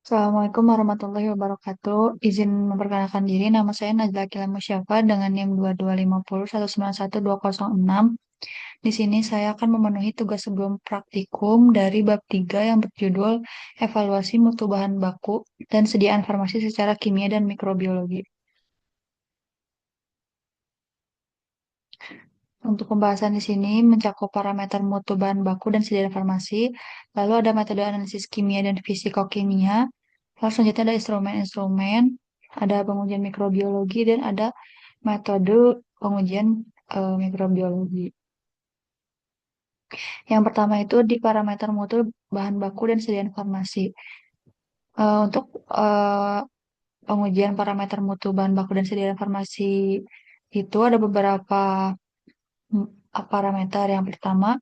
Assalamualaikum warahmatullahi wabarakatuh. Izin memperkenalkan diri, nama saya Najla Akila Musyafa dengan NIM 2250 191 206. Di sini saya akan memenuhi tugas sebelum praktikum dari bab 3 yang berjudul Evaluasi Mutu Bahan Baku dan Sediaan Farmasi secara Kimia dan Mikrobiologi. Untuk pembahasan di sini mencakup parameter mutu bahan baku dan sediaan farmasi, lalu ada metode analisis kimia dan fisikokimia, lalu selanjutnya ada instrumen-instrumen, ada pengujian mikrobiologi, dan ada metode pengujian mikrobiologi. Yang pertama itu di parameter mutu bahan baku dan sediaan farmasi. Untuk pengujian parameter mutu bahan baku dan sediaan farmasi itu ada beberapa mm, parameter. Yang pertama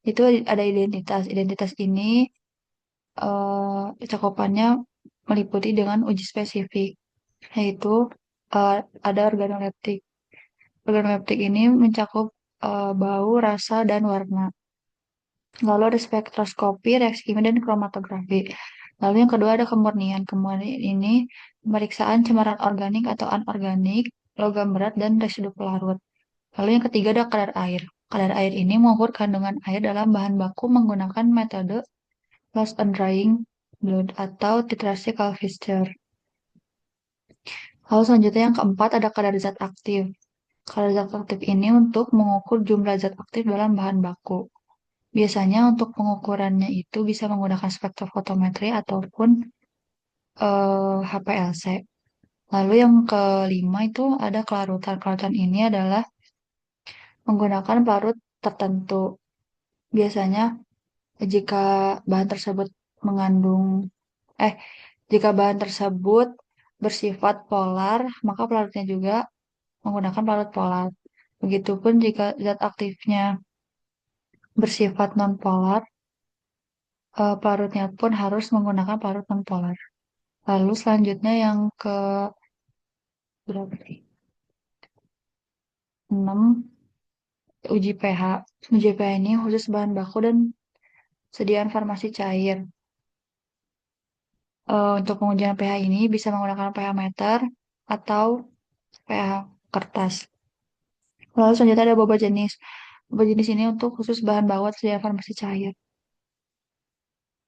itu ada identitas. Identitas ini cakupannya meliputi dengan uji spesifik, yaitu ada organoleptik. Organoleptik ini mencakup bau, rasa, dan warna. Lalu ada spektroskopi, reaksi kimia, dan kromatografi. Lalu yang kedua ada kemurnian. Kemurnian ini pemeriksaan cemaran organik atau anorganik, logam berat, dan residu pelarut. Lalu yang ketiga ada kadar air. Kadar air ini mengukur kandungan air dalam bahan baku menggunakan metode loss and drying blood atau titrasi Kalvistr. Lalu selanjutnya yang keempat ada kadar zat aktif. Kadar zat aktif ini untuk mengukur jumlah zat aktif dalam bahan baku. Biasanya untuk pengukurannya itu bisa menggunakan spektrofotometri ataupun HPLC. Lalu yang kelima itu ada kelarutan. Kelarutan ini adalah menggunakan pelarut tertentu. Biasanya jika bahan tersebut mengandung eh jika bahan tersebut bersifat polar, maka pelarutnya juga menggunakan pelarut polar. Begitupun jika zat aktifnya bersifat nonpolar, pelarutnya pun harus menggunakan pelarut nonpolar. Lalu selanjutnya yang ke berapa nih? 6, uji pH. Uji pH ini khusus bahan baku dan sediaan farmasi cair. Untuk pengujian pH ini bisa menggunakan pH meter atau pH kertas. Lalu selanjutnya ada boba jenis. Boba jenis ini untuk khusus bahan baku atau sediaan farmasi cair.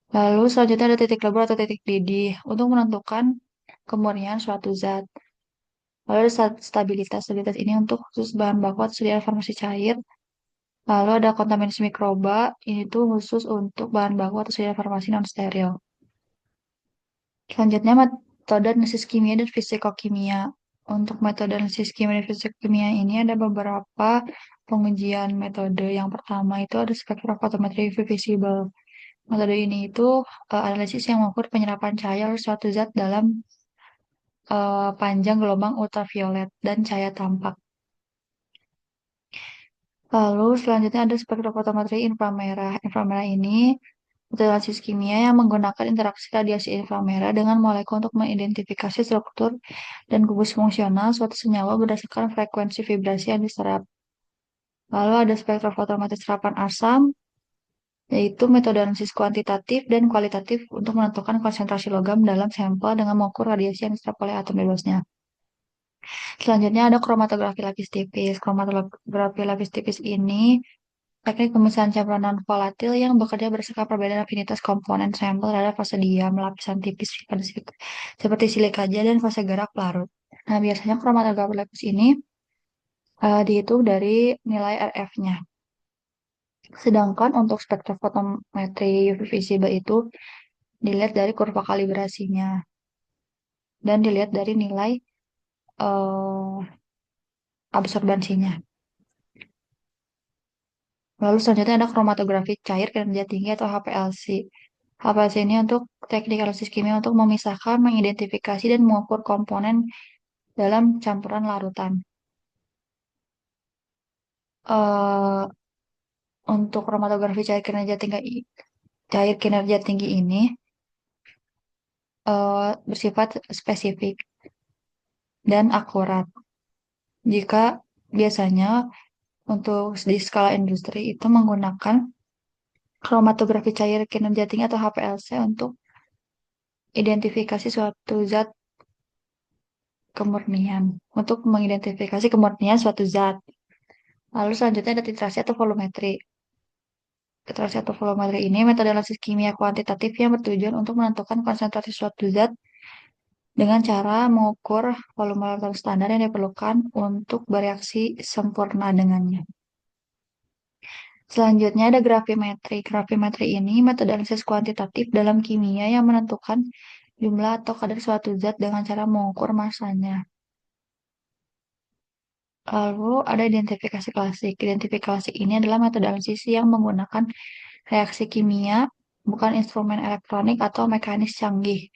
Lalu selanjutnya ada titik lebur atau titik didih untuk menentukan kemurnian suatu zat. Lalu ada stabilitas. Stabilitas ini untuk khusus bahan baku atau sediaan farmasi cair. Lalu ada kontaminasi mikroba. Ini tuh khusus untuk bahan baku atau sediaan farmasi non steril. Selanjutnya metode analisis kimia dan fisikokimia. Untuk metode analisis kimia dan fisikokimia ini ada beberapa pengujian metode. Yang pertama itu ada spektrofotometri visible. Metode ini itu analisis yang mengukur penyerapan cahaya oleh suatu zat dalam panjang gelombang ultraviolet dan cahaya tampak. Lalu selanjutnya ada spektrofotometri inframerah. Inframerah ini metode analisis kimia yang menggunakan interaksi radiasi inframerah dengan molekul untuk mengidentifikasi struktur dan gugus fungsional suatu senyawa berdasarkan frekuensi vibrasi yang diserap. Lalu ada spektrofotometri serapan asam, yaitu metode analisis kuantitatif dan kualitatif untuk menentukan konsentrasi logam dalam sampel dengan mengukur radiasi yang diserap oleh atom bebasnya. Selanjutnya ada kromatografi lapis tipis. Kromatografi lapis tipis ini teknik pemisahan campuran non-volatil yang bekerja berdasarkan perbedaan afinitas komponen sampel terhadap fase diam, lapisan tipis seperti silikaja dan fase gerak larut. Nah, biasanya kromatografi lapis ini dihitung dari nilai RF-nya. Sedangkan untuk spektrofotometri UV visible itu dilihat dari kurva kalibrasinya dan dilihat dari nilai eh, absorbansinya. Lalu selanjutnya ada kromatografi cair kinerja tinggi atau HPLC. HPLC ini untuk teknik analisis kimia untuk memisahkan, mengidentifikasi, dan mengukur komponen dalam campuran larutan. Eh, untuk kromatografi cair kinerja tinggi ini bersifat spesifik dan akurat. Jika biasanya untuk di skala industri itu menggunakan kromatografi cair kinerja tinggi atau HPLC untuk identifikasi suatu zat kemurnian. Untuk mengidentifikasi kemurnian suatu zat. Lalu selanjutnya ada titrasi atau volumetri. Titrasi atau volumetri ini metode analisis kimia kuantitatif yang bertujuan untuk menentukan konsentrasi suatu zat dengan cara mengukur volume molekul standar yang diperlukan untuk bereaksi sempurna dengannya. Selanjutnya ada gravimetri. Gravimetri ini metode analisis kuantitatif dalam kimia yang menentukan jumlah atau kadar suatu zat dengan cara mengukur masanya. Lalu ada identifikasi klasik. Identifikasi ini adalah metode analisis yang menggunakan reaksi kimia, bukan instrumen elektronik atau mekanis canggih,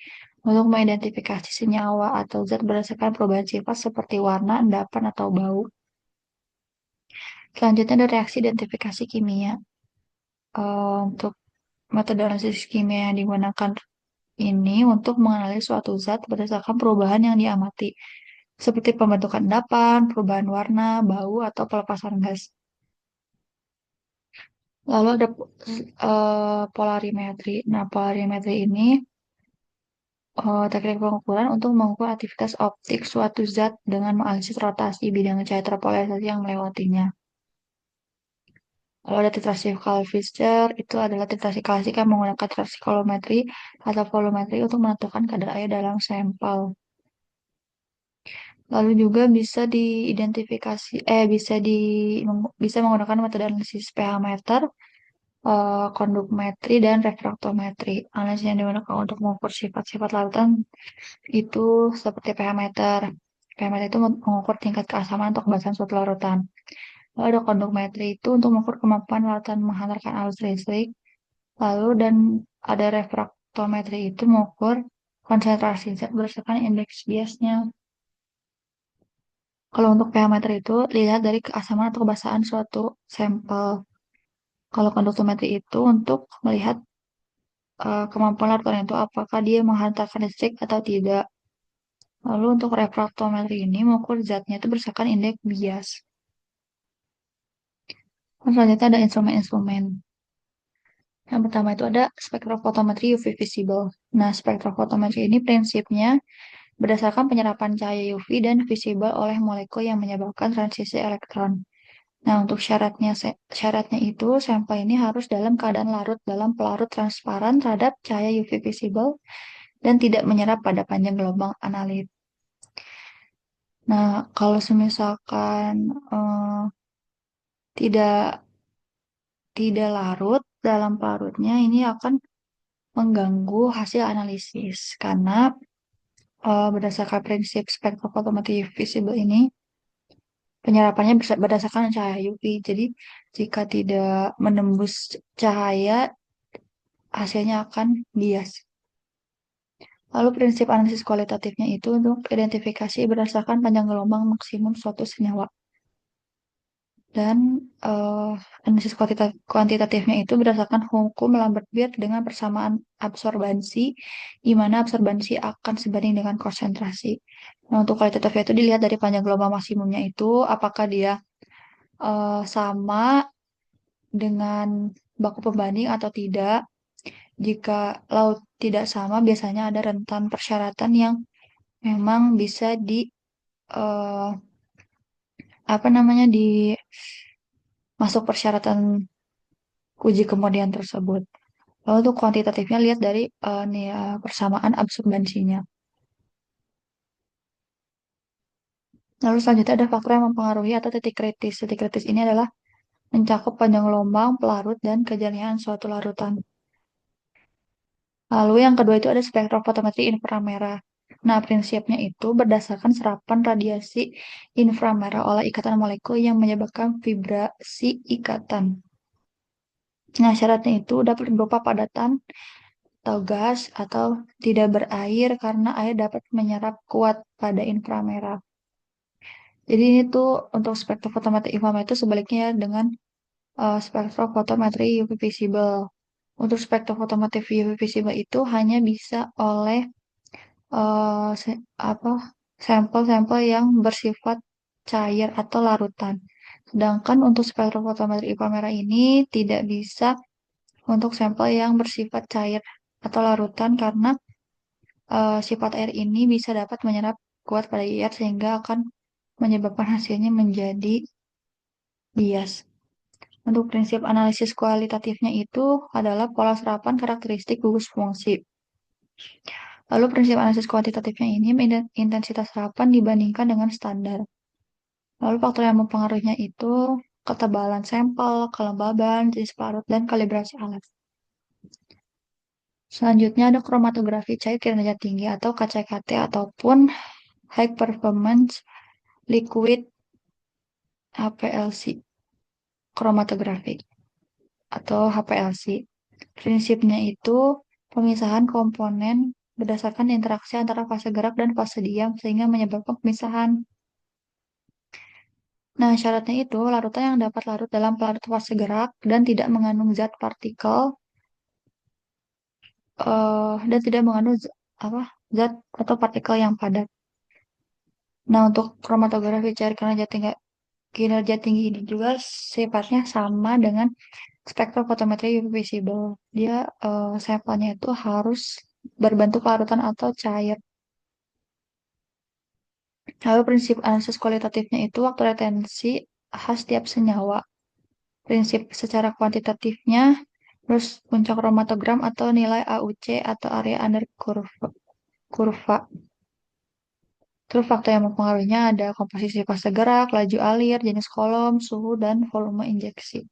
untuk mengidentifikasi senyawa atau zat berdasarkan perubahan sifat seperti warna, endapan, atau bau. Selanjutnya ada reaksi identifikasi kimia. Untuk metode analisis kimia yang digunakan ini untuk menganalisis suatu zat berdasarkan perubahan yang diamati, seperti pembentukan endapan, perubahan warna, bau, atau pelepasan gas. Lalu ada polarimetri. Nah, polarimetri ini teknik pengukuran untuk mengukur aktivitas optik suatu zat dengan menganalisis rotasi bidang cahaya terpolarisasi yang melewatinya. Lalu ada titrasi Fischer, itu adalah titrasi klasik yang menggunakan titrasi kolometri atau volumetri untuk menentukan kadar air dalam sampel. Lalu juga bisa diidentifikasi, bisa menggunakan metode analisis pH meter, kondukmetri, dan refraktometri. Analisis yang digunakan untuk mengukur sifat-sifat larutan itu seperti pH meter. pH meter itu mengukur tingkat keasaman atau kebasahan suatu larutan. Lalu ada kondukmetri itu untuk mengukur kemampuan larutan menghantarkan arus listrik. Lalu dan ada refraktometri itu mengukur konsentrasi zat berdasarkan indeks biasnya. Kalau untuk pH meter itu lihat dari keasaman atau kebasahan suatu sampel. Kalau konduktometri itu untuk melihat kemampuan larutan itu apakah dia menghantarkan listrik atau tidak. Lalu untuk refraktometri ini mengukur zatnya itu berdasarkan indeks bias. Selanjutnya ada instrumen-instrumen. Yang pertama itu ada spektrofotometri UV visible. Nah, spektrofotometri ini prinsipnya berdasarkan penyerapan cahaya UV dan visible oleh molekul yang menyebabkan transisi elektron. Nah, untuk syaratnya itu sampel ini harus dalam keadaan larut dalam pelarut transparan terhadap cahaya UV visible dan tidak menyerap pada panjang gelombang analit. Nah, kalau semisalkan tidak tidak larut dalam pelarutnya, ini akan mengganggu hasil analisis karena berdasarkan prinsip spektrofotometri visible ini penyerapannya berdasarkan cahaya UV. Jadi jika tidak menembus cahaya, hasilnya akan bias. Lalu prinsip analisis kualitatifnya itu untuk identifikasi berdasarkan panjang gelombang maksimum suatu senyawa. Dan analisis kuantitatifnya itu berdasarkan hukum Lambert-Beer dengan persamaan absorbansi, di mana absorbansi akan sebanding dengan konsentrasi. Nah, untuk kualitatifnya itu dilihat dari panjang gelombang maksimumnya itu, apakah dia sama dengan baku pembanding atau tidak. Jika laut tidak sama, biasanya ada rentan persyaratan yang memang bisa eh, apa namanya di masuk persyaratan uji kemudian tersebut. Lalu untuk kuantitatifnya lihat dari persamaan absorbansinya. Lalu selanjutnya ada faktor yang mempengaruhi atau titik kritis. Titik kritis ini adalah mencakup panjang gelombang, pelarut, dan kejelian suatu larutan. Lalu yang kedua itu ada spektrofotometri inframerah. Nah, prinsipnya itu berdasarkan serapan radiasi inframerah oleh ikatan molekul yang menyebabkan vibrasi ikatan. Nah, syaratnya itu dapat berupa padatan atau gas atau tidak berair karena air dapat menyerap kuat pada inframerah. Jadi ini tuh untuk spektrofotometri inframerah itu sebaliknya ya dengan spektrofotometri UV visible. Untuk spektrofotometri UV visible itu hanya bisa oleh apa sampel-sampel yang bersifat cair atau larutan. Sedangkan untuk spektrofotometri inframerah ini tidak bisa untuk sampel yang bersifat cair atau larutan karena Sifat air ini bisa dapat menyerap kuat pada air sehingga akan menyebabkan hasilnya menjadi bias. Untuk prinsip analisis kualitatifnya itu adalah pola serapan karakteristik gugus fungsi. Lalu prinsip analisis kuantitatifnya ini intensitas serapan dibandingkan dengan standar. Lalu faktor yang mempengaruhinya itu ketebalan sampel, kelembaban, jenis parut, dan kalibrasi alat. Selanjutnya ada kromatografi cair kinerja tinggi atau KCKT ataupun High Performance Liquid HPLC kromatografi atau HPLC. Prinsipnya itu pemisahan komponen berdasarkan interaksi antara fase gerak dan fase diam sehingga menyebabkan pemisahan. Nah, syaratnya itu larutan yang dapat larut dalam pelarut fase gerak dan tidak mengandung zat partikel dan tidak mengandung apa zat atau partikel yang padat. Nah, untuk kromatografi cair kinerja tinggi ini juga sifatnya sama dengan spektrofotometri UV visible. Dia sampelnya itu harus berbentuk larutan atau cair. Lalu prinsip analisis kualitatifnya itu waktu retensi khas tiap senyawa. Prinsip secara kuantitatifnya, terus puncak kromatogram atau nilai AUC atau area under kurva. Terus faktor yang mempengaruhinya ada komposisi fase gerak, laju alir, jenis kolom, suhu, dan volume injeksi.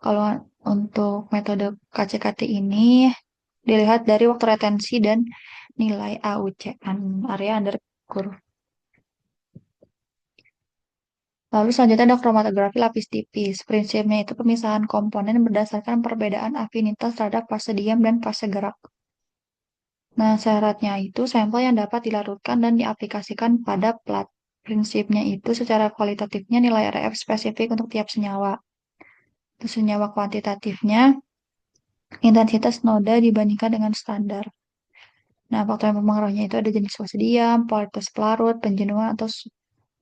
Kalau untuk metode KCKT ini dilihat dari waktu retensi dan nilai AUC, area under curve. Lalu selanjutnya ada kromatografi lapis tipis. Prinsipnya itu pemisahan komponen berdasarkan perbedaan afinitas terhadap fase diam dan fase gerak. Nah, syaratnya itu sampel yang dapat dilarutkan dan diaplikasikan pada plat. Prinsipnya itu secara kualitatifnya nilai RF spesifik untuk tiap senyawa. Terus senyawa kuantitatifnya intensitas noda dibandingkan dengan standar. Nah, faktor yang mempengaruhinya itu ada jenis fase diam, kualitas pelarut, penjenuhan atau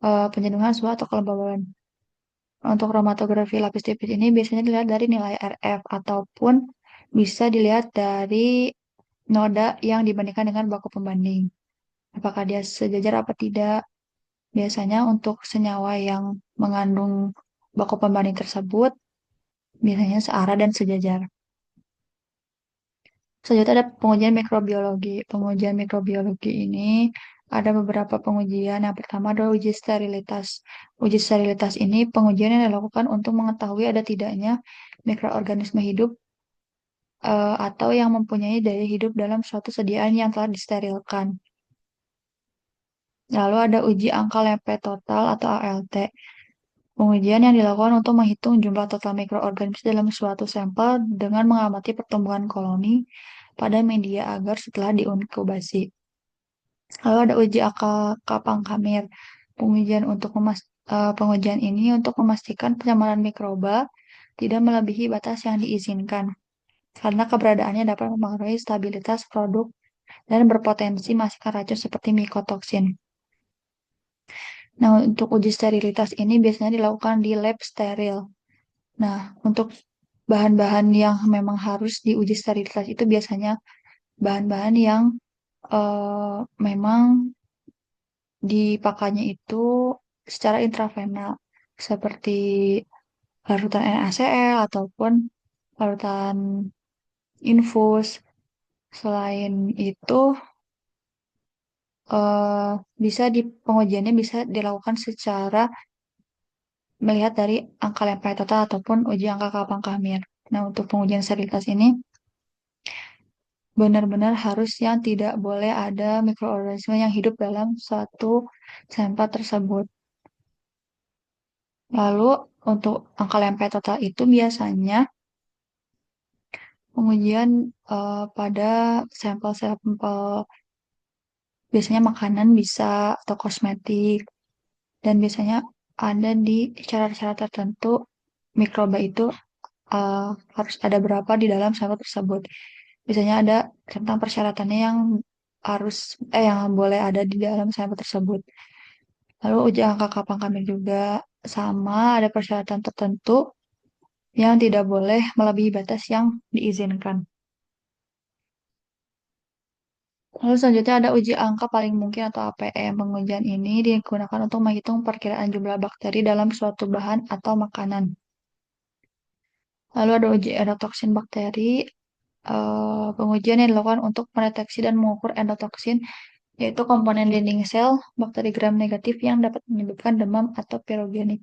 penjenuhan suhu atau kelembaban. Untuk kromatografi lapis tipis ini biasanya dilihat dari nilai RF ataupun bisa dilihat dari noda yang dibandingkan dengan baku pembanding. Apakah dia sejajar apa tidak? Biasanya untuk senyawa yang mengandung baku pembanding tersebut biasanya searah dan sejajar. Selanjutnya ada pengujian mikrobiologi. Pengujian mikrobiologi ini ada beberapa pengujian. Yang pertama adalah uji sterilitas. Uji sterilitas ini pengujian yang dilakukan untuk mengetahui ada tidaknya mikroorganisme hidup atau yang mempunyai daya hidup dalam suatu sediaan yang telah disterilkan. Lalu ada uji angka lempe total atau ALT. Pengujian yang dilakukan untuk menghitung jumlah total mikroorganisme dalam suatu sampel dengan mengamati pertumbuhan koloni pada media agar setelah diinkubasi. Lalu ada uji akal kapang kamir. Pengujian untuk pengujian ini untuk memastikan pencemaran mikroba tidak melebihi batas yang diizinkan, karena keberadaannya dapat mempengaruhi stabilitas produk dan berpotensi menghasilkan racun seperti mikotoksin. Nah, untuk uji sterilitas ini biasanya dilakukan di lab steril. Nah, untuk bahan-bahan yang memang harus diuji sterilitas itu biasanya bahan-bahan yang memang dipakainya itu secara intravenal seperti larutan NaCl ataupun larutan infus. Selain itu eh, bisa pengujiannya bisa dilakukan secara melihat dari angka lempai total ataupun uji angka kapang kamir. Nah, untuk pengujian sterilitas ini benar-benar harus yang tidak boleh ada mikroorganisme yang hidup dalam suatu sampel tersebut. Lalu untuk angka lempai total itu biasanya pengujian pada sampel-sampel biasanya makanan bisa atau kosmetik dan biasanya ada di syarat-syarat tertentu mikroba itu uh, harus ada berapa di dalam sampel tersebut. Biasanya ada tentang persyaratannya yang harus yang boleh ada di dalam sampel tersebut. Lalu uji angka kapang kami juga sama ada persyaratan tertentu yang tidak boleh melebihi batas yang diizinkan. Lalu selanjutnya ada uji angka paling mungkin atau APM. Pengujian ini digunakan untuk menghitung perkiraan jumlah bakteri dalam suatu bahan atau makanan. Lalu ada uji endotoksin bakteri. Pengujian yang dilakukan untuk mendeteksi dan mengukur endotoksin, yaitu komponen dinding sel bakteri gram negatif yang dapat menyebabkan demam atau pirogenik.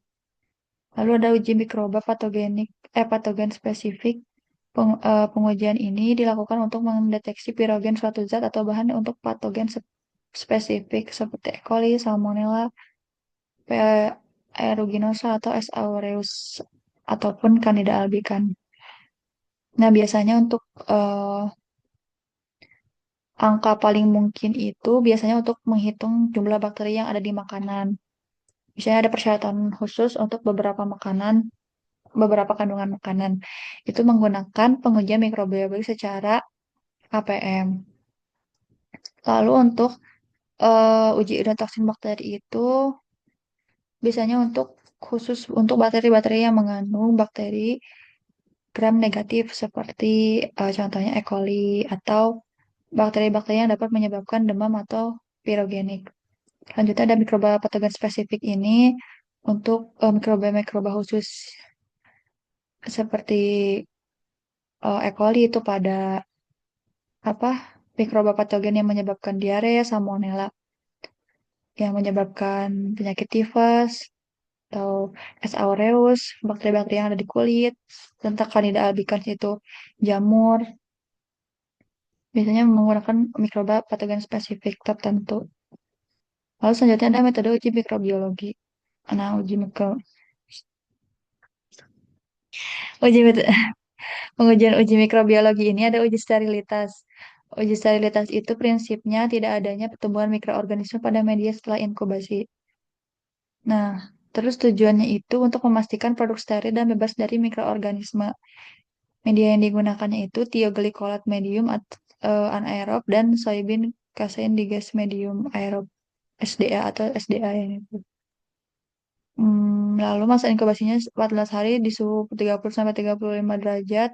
Lalu ada uji mikroba patogen spesifik. Pengujian ini dilakukan untuk mendeteksi pirogen suatu zat atau bahan untuk patogen spesifik seperti E. coli, Salmonella, P. aeruginosa atau S. aureus ataupun Candida albicans. Nah, biasanya untuk eh, angka paling mungkin itu biasanya untuk menghitung jumlah bakteri yang ada di makanan. Misalnya ada persyaratan khusus untuk beberapa makanan, beberapa kandungan makanan. Itu menggunakan pengujian mikrobiologi secara APM. Lalu untuk uji toksin bakteri itu biasanya untuk khusus untuk bakteri-bakteri yang mengandung bakteri gram negatif seperti contohnya E. coli atau bakteri-bakteri yang dapat menyebabkan demam atau pirogenik. Selanjutnya ada mikroba patogen spesifik ini untuk mikroba-mikroba khusus seperti E. coli itu pada apa mikroba patogen yang menyebabkan diare, salmonella yang menyebabkan penyakit tifus atau S. aureus, bakteri-bakteri yang ada di kulit, tentang Candida albicans itu jamur, biasanya menggunakan mikroba patogen spesifik tertentu. Lalu selanjutnya ada metode uji mikrobiologi. Nah, uji metode, pengujian uji mikrobiologi ini ada uji sterilitas. Uji sterilitas itu prinsipnya tidak adanya pertumbuhan mikroorganisme pada media setelah inkubasi. Nah, terus tujuannya itu untuk memastikan produk steril dan bebas dari mikroorganisme. Media yang digunakannya itu thioglycolate medium anaerob dan soybean casein digas medium aerob SDA atau SDA ini. Lalu masa inkubasinya 14 hari di suhu 30 sampai 35 derajat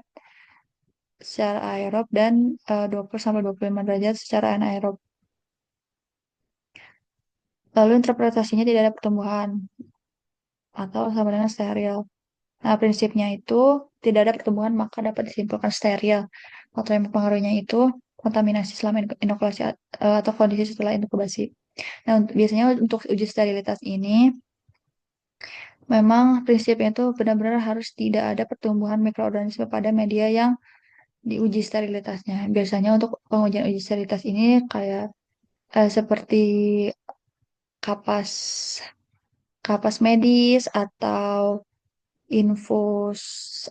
secara aerob dan 20 sampai 25 derajat secara anaerob. Lalu interpretasinya tidak ada pertumbuhan atau sama dengan steril. Nah, prinsipnya itu tidak ada pertumbuhan maka dapat disimpulkan steril. Faktor yang mempengaruhinya itu kontaminasi selama inokulasi atau kondisi setelah inkubasi. Nah, biasanya untuk uji sterilitas ini memang prinsipnya itu benar-benar harus tidak ada pertumbuhan mikroorganisme pada media yang diuji sterilitasnya. Biasanya untuk pengujian uji sterilitas ini kayak seperti kapas kapas medis atau infus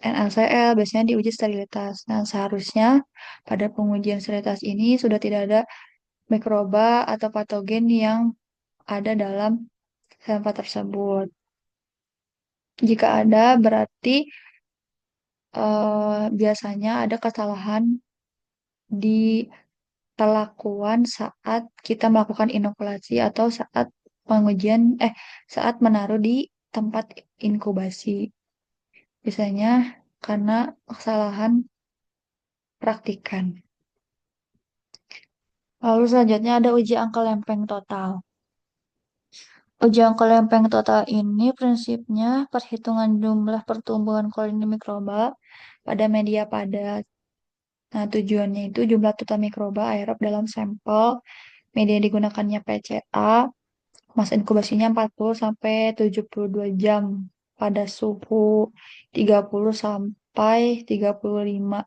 NaCl biasanya diuji sterilitas. Nah, seharusnya pada pengujian sterilitas ini sudah tidak ada mikroba atau patogen yang ada dalam sampel tersebut. Jika ada, berarti biasanya ada kesalahan di perlakuan saat kita melakukan inokulasi atau saat menaruh di tempat inkubasi. Biasanya karena kesalahan praktikan. Lalu selanjutnya ada uji angka lempeng total. Uji angka lempeng total ini prinsipnya perhitungan jumlah pertumbuhan koloni mikroba pada media padat. Nah, tujuannya itu jumlah total mikroba aerob dalam sampel, media yang digunakannya PCA, masa inkubasinya 40 sampai 72 jam pada suhu 30 sampai 35.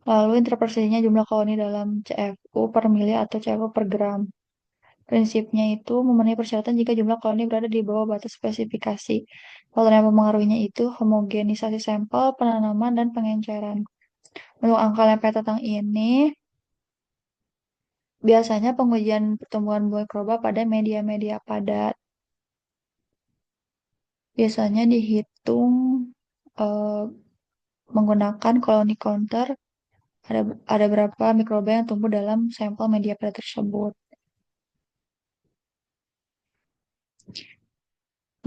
Lalu interpretasinya jumlah koloni dalam CFU per mili atau CFU per gram. Prinsipnya itu memenuhi persyaratan jika jumlah koloni berada di bawah batas spesifikasi. Faktor yang mempengaruhinya itu homogenisasi sampel, penanaman, dan pengenceran. Untuk angka lempeng tentang ini, biasanya pengujian pertumbuhan mikroba pada media-media padat. Biasanya dihitung eh, menggunakan koloni counter. Ada, ada berapa mikroba yang tumbuh dalam sampel media padat tersebut.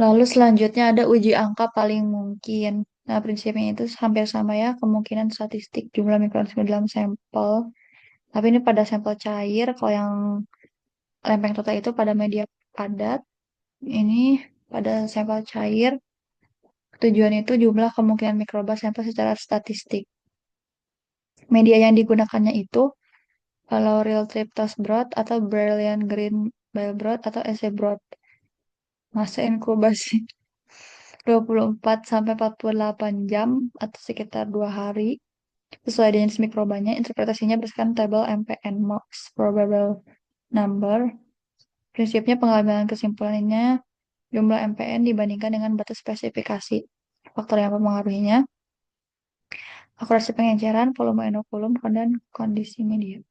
Lalu selanjutnya ada uji angka paling mungkin. Nah, prinsipnya itu hampir sama ya, kemungkinan statistik jumlah mikroorganisme dalam sampel. Tapi ini pada sampel cair, kalau yang lempeng total itu pada media padat, ini pada sampel cair, tujuan itu jumlah kemungkinan mikroba sampel secara statistik. Media yang digunakannya itu Laurel Triptos broth atau Brilliant Green Bile broth atau SC broth. Masa inkubasi 24 sampai 48 jam atau sekitar 2 hari. Sesuai jenis mikrobanya, interpretasinya berdasarkan tabel MPN Most Probable Number. Prinsipnya pengambilan kesimpulannya jumlah MPN dibandingkan dengan batas spesifikasi. Faktor yang mempengaruhinya, akurasi pengenceran, volume inokulum, dan kondisi media.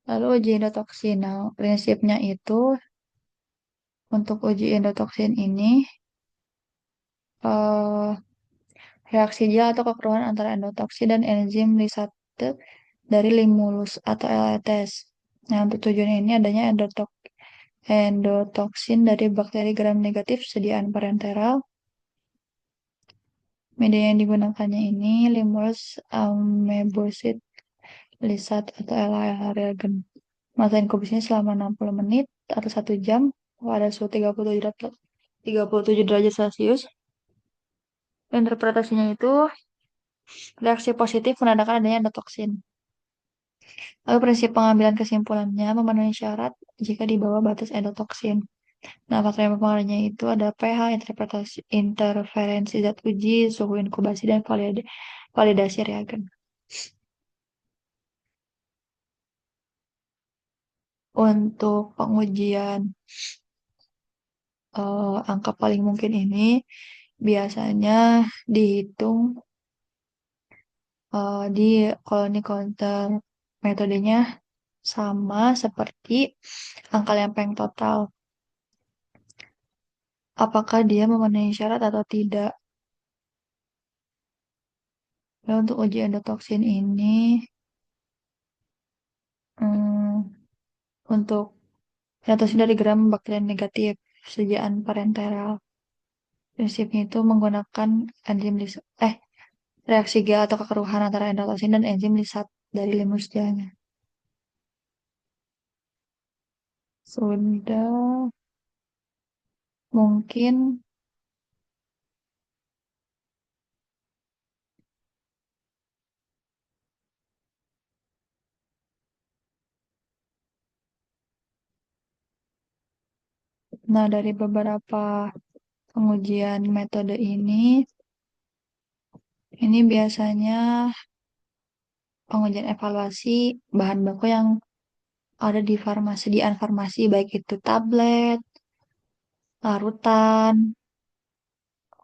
Lalu uji endotoksin. Nah, prinsipnya itu untuk uji endotoksin ini eh, reaksi gel atau kekeruhan antara endotoksin dan enzim lisate dari limulus atau LETS. Nah, untuk tujuan ini adanya endotoksin dari bakteri gram negatif sediaan parenteral. Media yang digunakannya ini Limulus amebosid lisat atau LAL reagen. Masa inkubasinya selama 60 menit atau 1 jam pada suhu 37 derajat Celcius. Interpretasinya itu reaksi positif menandakan adanya endotoksin. Lalu prinsip pengambilan kesimpulannya memenuhi syarat jika di bawah batas endotoksin. Nah, faktor yang mempengaruhinya itu ada pH, interferensi zat uji, suhu inkubasi, dan validasi reagen. Untuk pengujian angka paling mungkin ini biasanya dihitung di koloni counter. Metodenya sama seperti angka lempeng total. Apakah dia memenuhi syarat atau tidak? Ya, untuk uji endotoksin ini, hmm, untuk endotoksin dari gram bakteri negatif, sediaan parenteral. Prinsipnya itu menggunakan enzim reaksi Gill atau kekeruhan antara endotoksin dan enzim lisat dari limus jelanya. Sudah mungkin, nah dari beberapa pengujian metode ini biasanya pengujian evaluasi bahan baku yang ada di farmasi, baik itu tablet, larutan,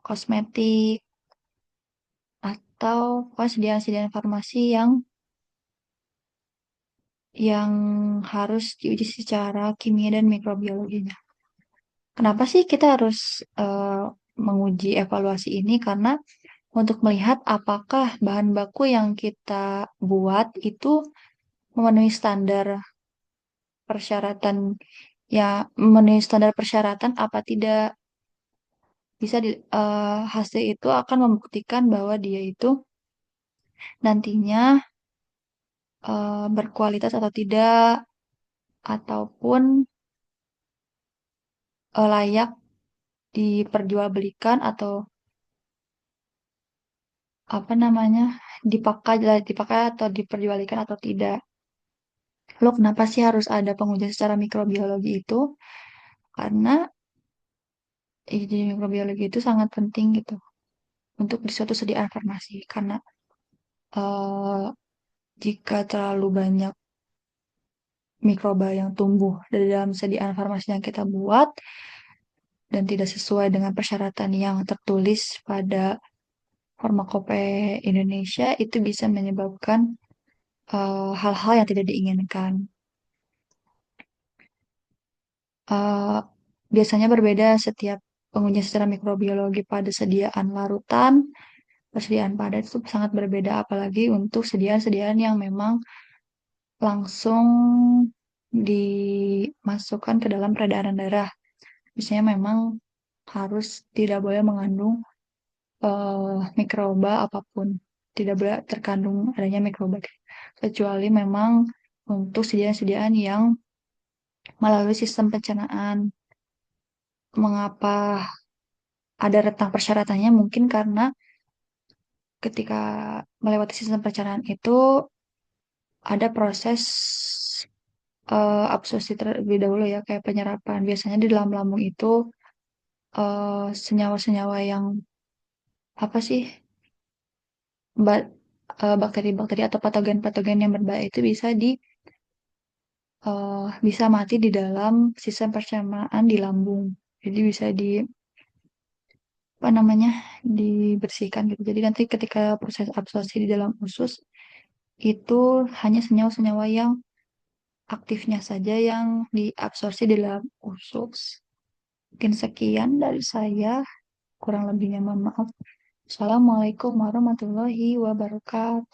kosmetik, atau sediaan-sediaan farmasi yang harus diuji secara kimia dan mikrobiologinya. Kenapa sih kita harus menguji evaluasi ini? Karena untuk melihat apakah bahan baku yang kita buat itu memenuhi standar persyaratan memenuhi standar persyaratan apa tidak. Hasil itu akan membuktikan bahwa dia itu nantinya berkualitas atau tidak, ataupun layak diperjualbelikan atau apa namanya dipakai atau diperjualbelikan atau tidak. Lalu kenapa sih harus ada pengujian secara mikrobiologi itu? Karena di mikrobiologi itu sangat penting gitu untuk di suatu sediaan farmasi. Karena eh, jika terlalu banyak mikroba yang tumbuh dari dalam sediaan farmasi yang kita buat dan tidak sesuai dengan persyaratan yang tertulis pada Farmakope Indonesia, itu bisa menyebabkan hal-hal yang tidak diinginkan. Eh, Biasanya berbeda setiap pengujian secara mikrobiologi pada sediaan larutan, persediaan padat itu sangat berbeda, apalagi untuk sediaan-sediaan yang memang langsung dimasukkan ke dalam peredaran darah. Biasanya memang harus tidak boleh mengandung mikroba apapun. tidak boleh terkandung adanya mikrobakteri. Kecuali memang untuk sediaan-sediaan yang melalui sistem pencernaan. Mengapa ada rentang persyaratannya? Mungkin karena ketika melewati sistem pencernaan itu ada proses absorpsi terlebih dahulu ya, kayak penyerapan. Biasanya di dalam lambung itu senyawa-senyawa yang apa sih ba- bakteri-bakteri atau patogen-patogen yang berbahaya itu bisa mati di dalam sistem pencernaan di lambung. Jadi bisa apa namanya dibersihkan gitu. Jadi nanti ketika proses absorpsi di dalam usus itu hanya senyawa-senyawa yang aktifnya saja yang diabsorpsi di dalam usus. Mungkin sekian dari saya, kurang lebihnya mohon maaf. Assalamualaikum warahmatullahi wabarakatuh.